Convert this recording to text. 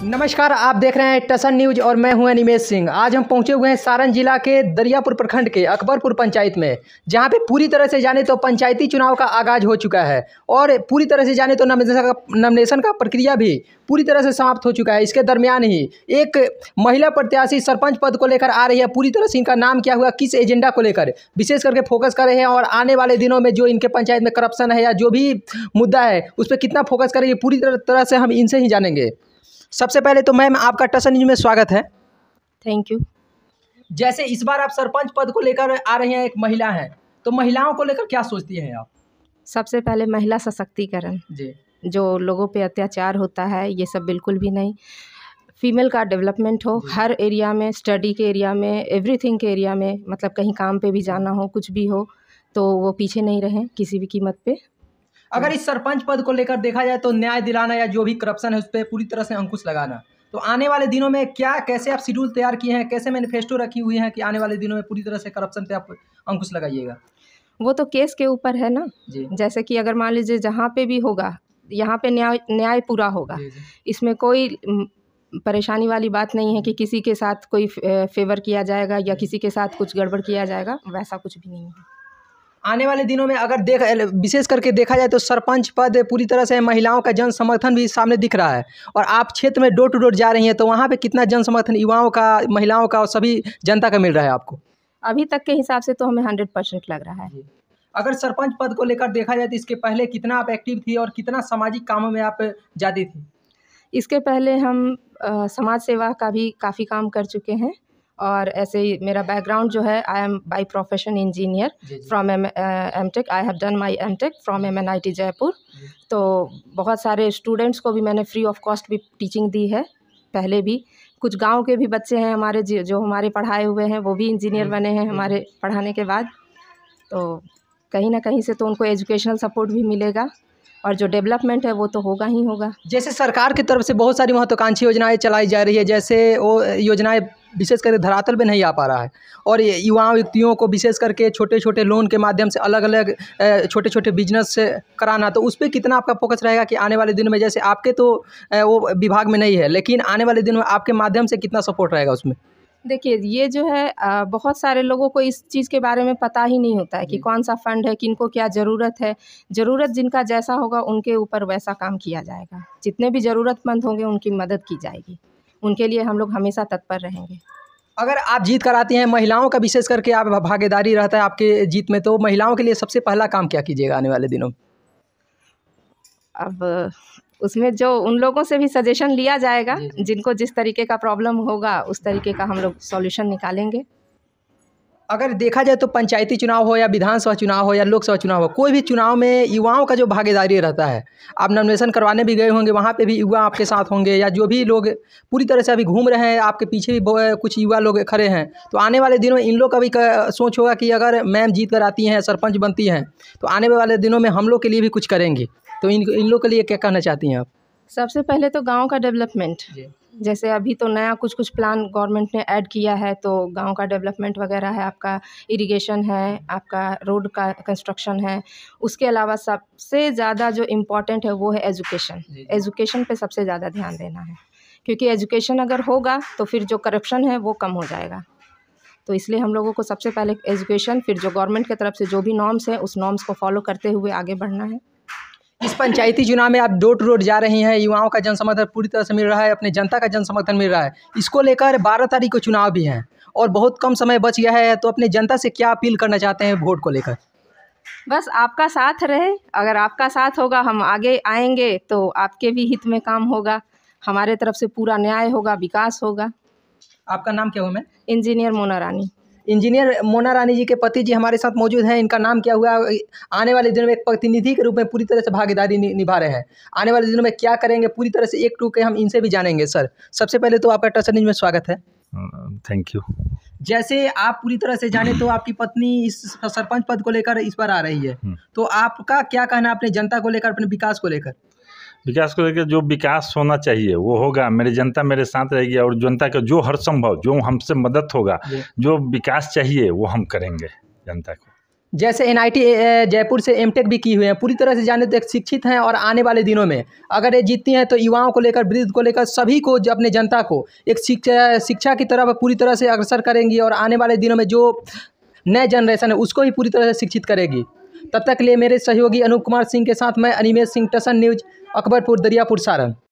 नमस्कार, आप देख रहे हैं टसन न्यूज और मैं हूं अनिमेश सिंह। आज हम पहुंचे हुए हैं सारण जिला के दरियापुर प्रखंड के अकबरपुर पंचायत में, जहां पे पूरी तरह से जाने तो पंचायती चुनाव का आगाज हो चुका है और पूरी तरह से जाने तो नॉमिनेशन का प्रक्रिया भी पूरी तरह से समाप्त हो चुका है। इसके दरमियान ही एक महिला प्रत्याशी सरपंच पद को लेकर आ रही है। पूरी तरह से इनका नाम क्या हुआ, किस एजेंडा को लेकर विशेष करके फोकस कर रहे हैं और आने वाले दिनों में जो इनके पंचायत में करप्शन है या जो भी मुद्दा है उस पर कितना फोकस करेंगे, पूरी तरह से हम इनसे ही जानेंगे। सबसे पहले तो मैम आपका टसन न्यूज में स्वागत है। Thank you. जैसे इस बार आप सरपंच पद को लेकर आ रही हैं, एक महिला हैं, तो महिलाओं को लेकर क्या सोचती हैं आप? सबसे पहले महिला सशक्तिकरण, जी, जो लोगों पे अत्याचार होता है ये सब बिल्कुल भी नहीं। फीमेल का डेवलपमेंट हो हर एरिया में, स्टडी के एरिया में, एवरीथिंग के एरिया में, मतलब कहीं काम पे भी जाना हो, कुछ भी हो तो वो पीछे नहीं रहें किसी भी कीमत पे। अगर इस सरपंच पद को लेकर देखा जाए तो न्याय दिलाना या जो भी करप्शन है उस पर पूरी तरह से अंकुश लगाना, तो आने वाले दिनों में कैसे आप शेड्यूल तैयार किए हैं, कैसे मैनिफेस्टो रखी हुई है कि आने वाले दिनों में पूरी तरह से करप्शन पे आप अंकुश लगाइएगा? वो तो केस के ऊपर है ना जी, जैसे कि अगर मान लीजिए जहाँ पे भी होगा यहाँ पे न्याय पूरा होगा। जी, जी। इसमें कोई परेशानी वाली बात नहीं है कि किसी के साथ कोई फेवर किया जाएगा या किसी के साथ कुछ गड़बड़ किया जाएगा, वैसा कुछ भी नहीं है। आने वाले दिनों में अगर विशेष करके देखा जाए तो सरपंच पद पूरी तरह से महिलाओं का जन समर्थन भी सामने दिख रहा है और आप क्षेत्र में डोर टू डोर जा रही हैं, तो वहाँ पे कितना जन समर्थन युवाओं का, महिलाओं का और सभी जनता का मिल रहा है आपको? अभी तक के हिसाब से तो हमें 100% लग रहा है। अगर सरपंच पद को लेकर देखा जाए तो इसके पहले कितना आप एक्टिव थी और कितना सामाजिक कामों में आप जाती थी? इसके पहले हम समाज सेवा का भी काफ़ी काम कर चुके हैं और ऐसे ही मेरा बैकग्राउंड जो है, I am by profession engineer from MTech. I have done my MTech from MNIT Jaipur. तो बहुत सारे स्टूडेंट्स को भी मैंने फ्री ऑफ कॉस्ट भी टीचिंग दी है। पहले भी कुछ गांव के भी बच्चे हैं हमारे जो हमारे पढ़ाए हुए हैं, वो भी इंजीनियर बने हैं हमारे पढ़ाने के बाद। तो कहीं ना कहीं से तो उनको एजुकेशनल सपोर्ट भी मिलेगा और जो डेवलपमेंट है वो तो होगा ही होगा। जैसे सरकार की तरफ से बहुत सारी महत्वाकांक्षी योजनाएं चलाई जा रही है, जैसे वो योजनाएं विशेष करके धरातल पे नहीं आ पा रहा है और युवाओं व्यक्तियों को विशेष करके छोटे छोटे लोन के माध्यम से अलग अलग छोटे छोटे बिजनेस कराना, तो उस पर कितना आपका फोकस रहेगा कि आने वाले दिनों में, जैसे आपके तो वो विभाग में नहीं है, लेकिन आने वाले दिनों में आपके माध्यम से कितना सपोर्ट रहेगा उसमें? देखिए, ये जो है बहुत सारे लोगों को इस चीज़ के बारे में पता ही नहीं होता है कि कौन सा फ़ंड है, किनको क्या ज़रूरत है। ज़रूरत जिनका जैसा होगा उनके ऊपर वैसा काम किया जाएगा। जितने भी ज़रूरतमंद होंगे उनकी मदद की जाएगी, उनके लिए हम लोग हमेशा तत्पर रहेंगे। अगर आप जीत कर आती हैं, महिलाओं का विशेष करके आप भागीदारी रहता है आपके जीत में, तो महिलाओं के लिए सबसे पहला काम क्या कीजिएगा आने वाले दिनों में? अब उसमें जो उन लोगों से भी सजेशन लिया जाएगा, जिनको जिस तरीके का प्रॉब्लम होगा उस तरीके का हम लोग सॉल्यूशन निकालेंगे। अगर देखा जाए तो पंचायती चुनाव हो या विधानसभा चुनाव हो या लोकसभा चुनाव हो, कोई भी चुनाव में युवाओं का जो भागीदारी रहता है, आप नॉमिनेशन करवाने भी गए होंगे, वहाँ पे भी युवा आपके साथ होंगे या जो भी लोग पूरी तरह से अभी घूम रहे हैं, आपके पीछे भी कुछ युवा लोग खड़े हैं, तो आने वाले दिनों में इन लोग का भी सोच होगा कि अगर मैम जीत कर आती हैं, सरपंच बनती हैं, तो आने वाले दिनों में हम लोग के लिए भी कुछ करेंगी, तो इन लोग के लिए क्या कहना चाहती हैं आप? सबसे पहले तो गाँव का डेवलपमेंट, जैसे अभी तो नया कुछ प्लान गवर्नमेंट ने ऐड किया है, तो गांव का डेवलपमेंट वगैरह है, आपका इरिगेशन है, आपका रोड का कंस्ट्रक्शन है। उसके अलावा सबसे ज़्यादा जो इम्पोर्टेंट है वो है एजुकेशन। एजुकेशन पे सबसे ज़्यादा ध्यान देना है, क्योंकि एजुकेशन अगर होगा तो फिर जो करप्शन है वो कम हो जाएगा। तो इसलिए हम लोगों को सबसे पहले एजुकेशन, फिर जो गवर्नमेंट की तरफ से जो भी नॉर्म्स है उस नॉर्म्स को फॉलो करते हुए आगे बढ़ना है। इस पंचायती चुनाव में आप डोर टू डोर जा रही हैं, युवाओं का जन समर्थन पूरी तरह से मिल रहा है, अपने जनता का जन समर्थन मिल रहा है। इसको लेकर 12 तारीख को चुनाव भी हैं और बहुत कम समय बच गया है, तो अपने जनता से क्या अपील करना चाहते हैं वोट को लेकर? बस आपका साथ रहे, अगर आपका साथ होगा हम आगे आएंगे तो आपके भी हित में काम होगा, हमारे तरफ से पूरा न्याय होगा, विकास होगा। आपका नाम क्या हुआ मैम? इंजीनियर मोना रानी। इंजीनियर मोना रानी जी के पति जी हमारे साथ मौजूद हैं। इनका नाम क्या हुआ? आने वाले दिनों में एक प्रतिनिधि के रूप में पूरी तरह से भागीदारी निभा रहे हैं। आने वाले दिनों में क्या करेंगे पूरी तरह से एक टू के हम इनसे भी जानेंगे। सर, सबसे पहले तो आपका टसन न्यूज में स्वागत है। Thank you. जैसे आप पूरी तरह से जाने तो आपकी पत्नी इस सरपंच पद को लेकर इस बार आ रही है, तो आपका क्या कहना है अपने जनता को लेकर, अपने विकास को लेकर? विकास को लेकर जो विकास होना चाहिए वो होगा, मेरी जनता मेरे साथ रहेगी और जनता का जो हर संभव जो हमसे मदद होगा, जो विकास चाहिए वो हम करेंगे जनता को। जैसे एनआईटी जयपुर से एमटेक भी की हुई हैं, पूरी तरह से जाने तो एक शिक्षित हैं और आने वाले दिनों में अगर ये जीतती हैं तो युवाओं को लेकर, वृद्ध को लेकर, सभी को, जो अपने जनता को एक शिक्षा की तरफ पूरी तरह से अग्रसर करेंगी और आने वाले दिनों में जो नए जनरेशन है उसको भी पूरी तरह से शिक्षित करेगी। तब तक के लिए मेरे सहयोगी अनूप कुमार सिंह के साथ मैं अनिमेश सिंह, टसन न्यूज़, अकबरपुर, दरियापुर, सारण।